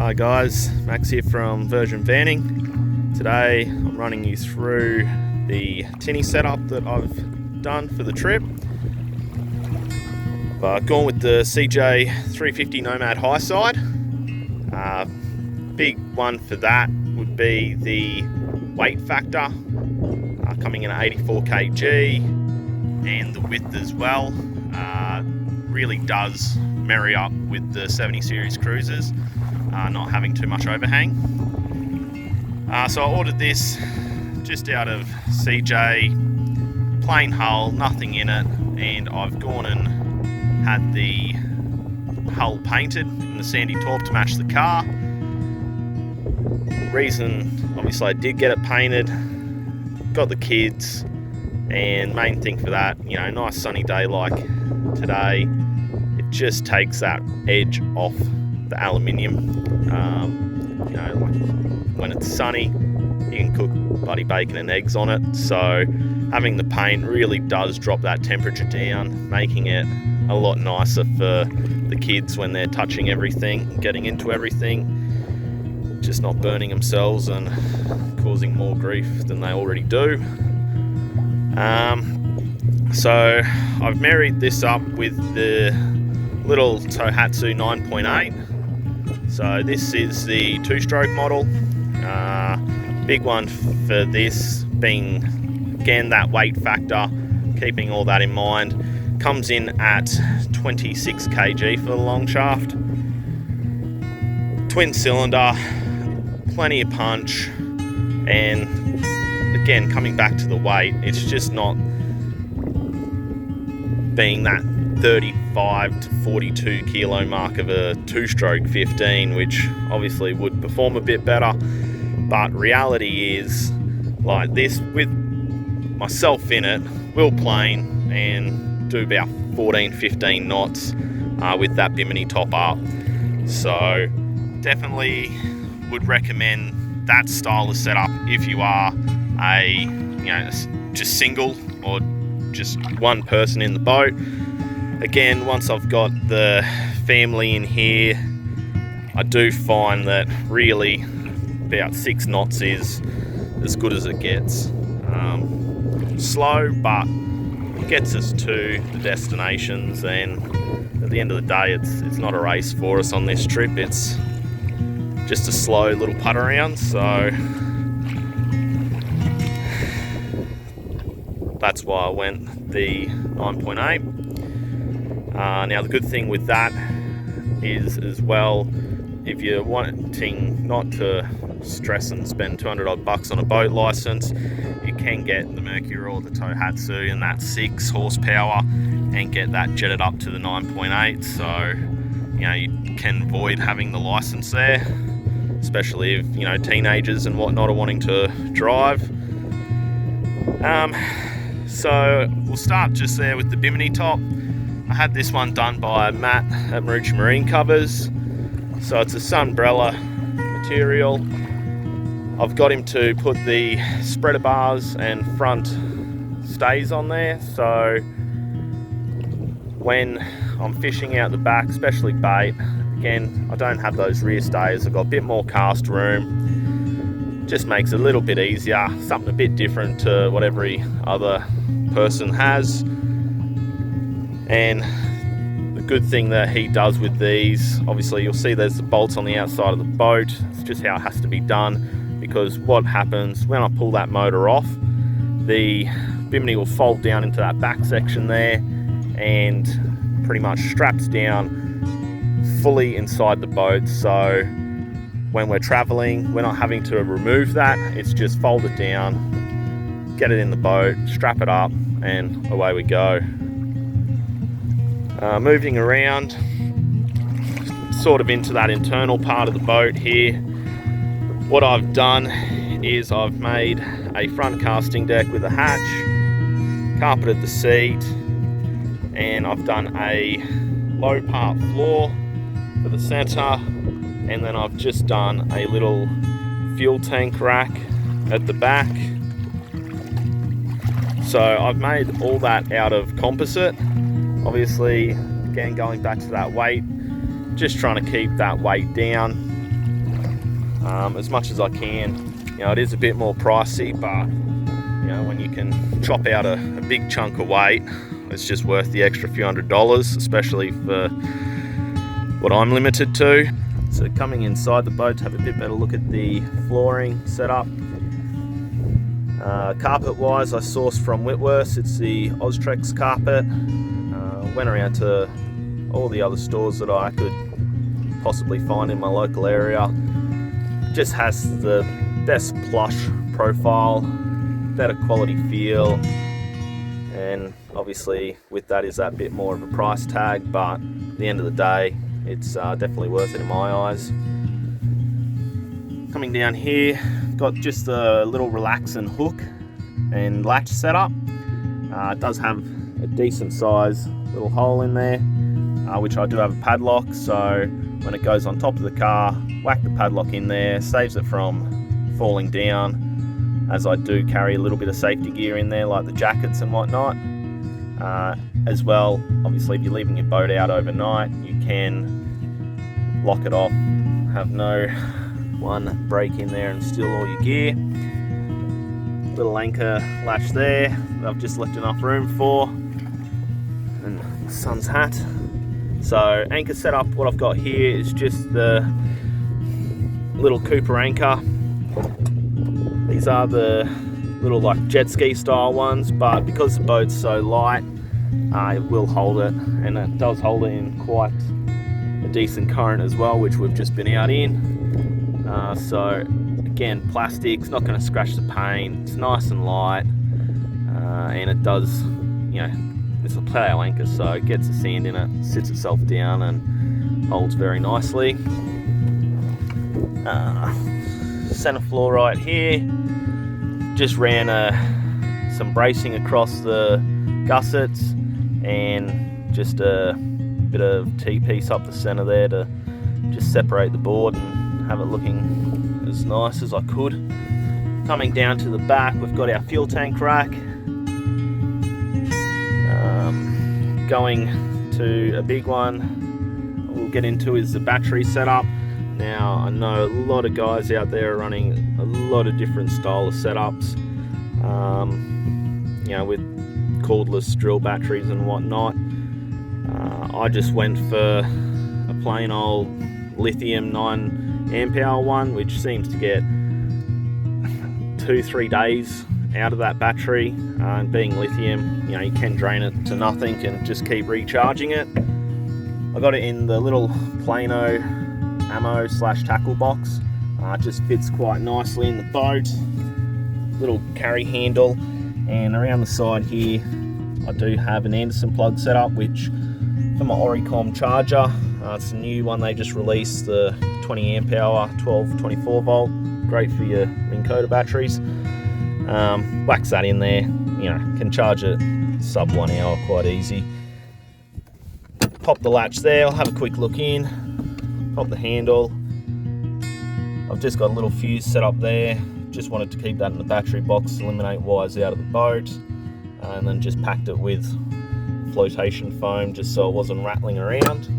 Hi guys, Max here from Version Vanning. Today I'm running you through the Tinny setup that I've done for the trip. I've gone with the CJ 350 Nomad high side. Big one for that would be the weight factor, coming in at 84 kg, and the width as well. Really does marry up with the 70 series cruisers, not having too much overhang. So I ordered this just out of CJ, plain hull, nothing in it, and I've gone and had the hull painted in the sandy taupe to match the car. Reason, obviously, I did get it painted, got the kids, and main thing for that, you know, nice sunny day like today, it just takes that edge off the aluminium. You know, like when it's sunny, you can cook bloody bacon and eggs on it. So having the paint really does drop that temperature down, making it a lot nicer for the kids when they're touching everything, getting into everything, just not burning themselves and causing more grief than they already do. So I've married this up with the little Tohatsu 9.8. So this is the two-stroke model. Big one for this being, again, that weight factor, keeping all that in mind. Comes in at 26 kg for the long shaft. Twin cylinder, plenty of punch, and again, coming back to the weight, it's just not being that 35 to 42 kilo mark of a two-stroke 15, which obviously would perform a bit better. But reality is, like this, with myself in it, will plane and do about 14-15 knots with that Bimini top up. So definitely would recommend that style of setup if you are a, you know, just single or just one person in the boat. Again, once I've got the family in here, I do find that really about 6 knots is as good as it gets. Slow, but it gets us to the destinations, and at the end of the day, it's not a race for us on this trip. It's just a slow little putt around. So that's why I went the 9.8. Now the good thing with that is as well, if you're wanting not to stress and spend 200 odd bucks on a boat license, you can get the Mercury or the Tohatsu and that 6 horsepower and get that jetted up to the 9.8. So, you know, you can avoid having the license there, especially if, you know, teenagers and whatnot are wanting to drive. So we'll start just there with the Bimini top. I had this one done by Matt at Marucci Marine Covers. So it's a sunbrella material. I've got him to put the spreader bars and front stays on there. So when I'm fishing out the back, especially bait, again, I don't have those rear stays. I've got a bit more cast room. Just makes it a little bit easier, something a bit different to what every other person has. And the good thing that he does with these, obviously you'll see there's the bolts on the outside of the boat. It's just how it has to be done, because what happens when I pull that motor off, the Bimini will fold down into that back section there and pretty much straps down fully inside the boat. So when we're traveling, we're not having to remove that. It's just fold it down, get it in the boat, strap it up, and away we go. Moving around sort of into that internal part of the boat here, what I've done is I've made a front casting deck with a hatch, carpeted the seat, and I've done a low part floor for the center, and then I've just done a little fuel tank rack at the back. So I've made all that out of composite. Obviously, again, going back to that weight, just trying to keep that weight down. as much as I can. You know, it is a bit more pricey, but you know, when you can chop out a big chunk of weight, it's just worth the extra few $100s, especially for what I'm limited to. So coming inside the boat to have a bit better look at the flooring setup. Carpet wise, I sourced from Whitworth. It's the Autex carpet. Went around to all the other stores that I could possibly find in my local area. Just has the best plush profile, better quality feel, and obviously with that is that bit more of a price tag, but at the end of the day it's definitely worth it in my eyes. Coming down here, got just a little relaxing hook and latch setup. It does have a decent size little hole in there, which I do have a padlock, so when it goes on top of the car, whack the padlock in there, saves it from falling down, as I do carry a little bit of safety gear in there like the jackets and whatnot. As well, obviously if you're leaving your boat out overnight, you can lock it off, have no one break in there and steal all your gear. Little anchor latch there that I've just left enough room for, and the sun's hat. So anchor setup, what I've got here is just the little Cooper anchor. These are the little like jet ski style ones, but because the boat's so light, it will hold it, and it does hold it in quite a decent current as well, which we've just been out in. So again, plastic's not going to scratch the paint, it's nice and light, and it does, you know, it's a plow anchor, so it gets the sand in it, sits itself down and holds very nicely. Center floor right here, just ran some bracing across the gussets and just a bit of T-piece up the center there to just separate the board and have it looking as nice as I could. Coming down to the back, we've got our fuel tank rack. Going to a big one we'll get into is the battery setup. Now I know a lot of guys out there are running a lot of different style of setups, you know, with cordless drill batteries and whatnot. I just went for a plain old lithium 9 amp hour one, which seems to get 2-3 days out of that battery, and being lithium, you know, you can drain it to nothing and just keep recharging it. I got it in the little Plano ammo / tackle box. It just fits quite nicely in the boat. Little carry handle, and around the side here I do have an Anderson plug setup, which for my Oricom charger. It's a new one they just released, the 20 amp hour 12-24 volt, great for your Minn Kota batteries. Whacks that in there, you know, can charge it sub 1 hour quite easy. Pop the latch there, I'll have a quick look in, pop the handle. I've just got a little fuse set up there, just wanted to keep that in the battery box, eliminate wires out of the boat, and then just packed it with flotation foam just so it wasn't rattling around.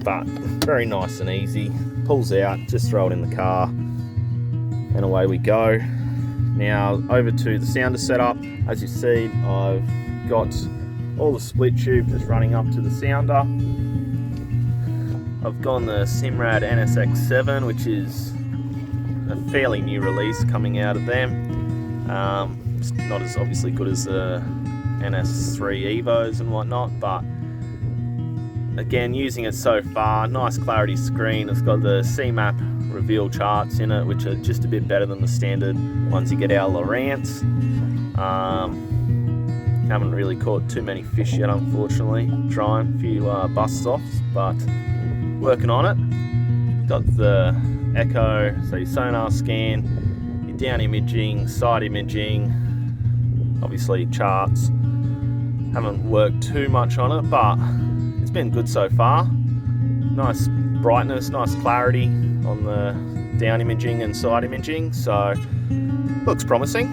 But very nice and easy, pulls out, just throw it in the car and away we go. Now over to the sounder setup. As you see, I've got all the split tube just running up to the sounder. I've gone the Simrad NSX 7, which is a fairly new release coming out of them. It's not as obviously good as the NS3 Evos and whatnot, but again, using it so far, nice clarity screen. It's got the CMAP reveal charts in it, which are just a bit better than the standard ones you get out of Lowrance. Haven't really caught too many fish yet, unfortunately. Trying a few busts off, but working on it. Got the echo, so your sonar scan, your down imaging, side imaging, obviously charts. Haven't worked too much on it, but it's been good so far. Nice brightness, nice clarity on the down imaging and side imaging, so looks promising.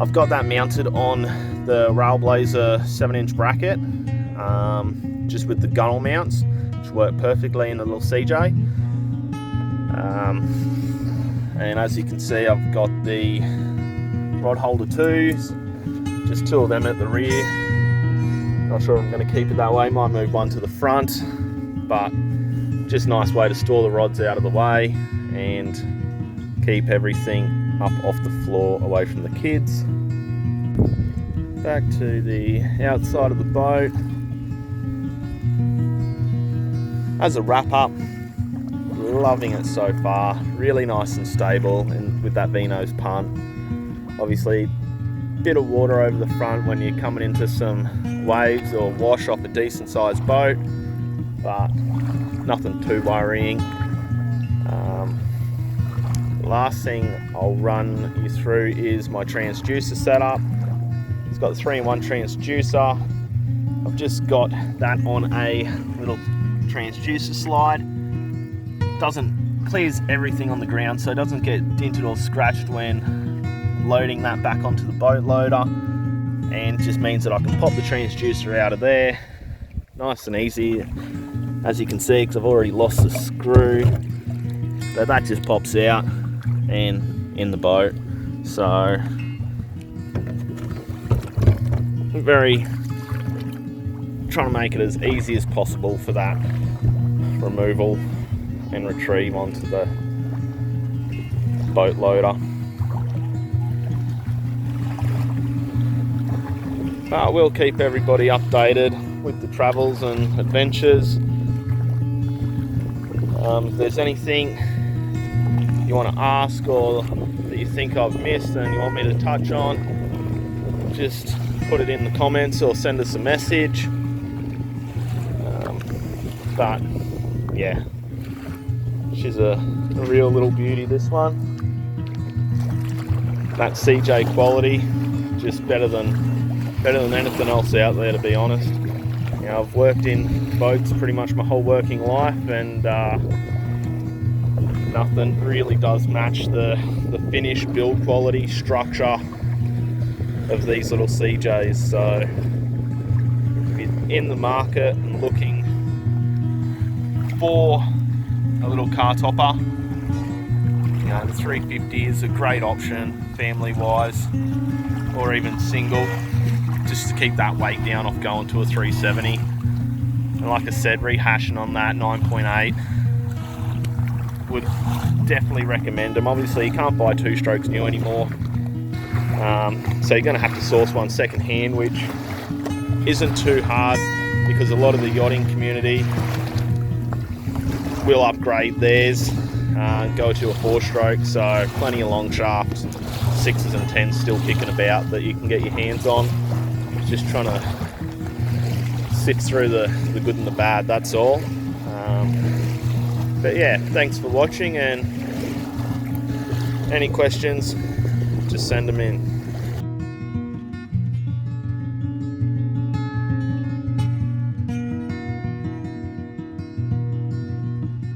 I've got that mounted on the Railblaza 7-inch bracket, just with the gunnel mounts, which work perfectly in the little CJ. And as you can see, I've got the rod holder 2s, just 2 of them at the rear. Not sure if I'm going to keep it that way, might move one to the front, but just a nice way to store the rods out of the way and keep everything up off the floor away from the kids. Back to the outside of the boat. As a wrap up, loving it so far, really nice and stable, and with that V-nose punt. Obviously, bit of water over the front when you're coming into some waves or wash off a decent sized boat, but nothing too worrying. The last thing I'll run you through is my transducer setup. It's got the 3-in-1 transducer. I've just got that on a little transducer slide. Clears everything on the ground, so it doesn't get dented or scratched when loading that back onto the boat loader, and just means that I can pop the transducer out of there nice and easy, as you can see, because I've already lost the screw. So that just pops out and in the boat. So trying to make it as easy as possible for that removal and retrieve onto the boat loader. But we'll keep everybody updated with the travels and adventures. If there's anything you want to ask or that you think I've missed and you want me to touch on, just put it in the comments or send us a message. But yeah, she's a real little beauty, this one. That CJ quality, just better than anything else out there, to be honest. You know, I've worked in boats pretty much my whole working life, and nothing really does match the finish, build quality, structure of these little CJs. So if you're in the market and looking for a little car topper, you know, the 350 is a great option family wise, or even single, just to keep that weight down off going to a 370. And like I said, rehashing on that 9.8, would definitely recommend them. Obviously you can't buy 2-strokes new anymore, so you're going to have to source one second hand, which isn't too hard because a lot of the yachting community will upgrade theirs, go to a 4-stroke, so plenty of long shafts, 6s and 10s still kicking about that you can get your hands on. Just trying to sift through the good and the bad, that's all. But yeah, thanks for watching, and any questions, just send them in.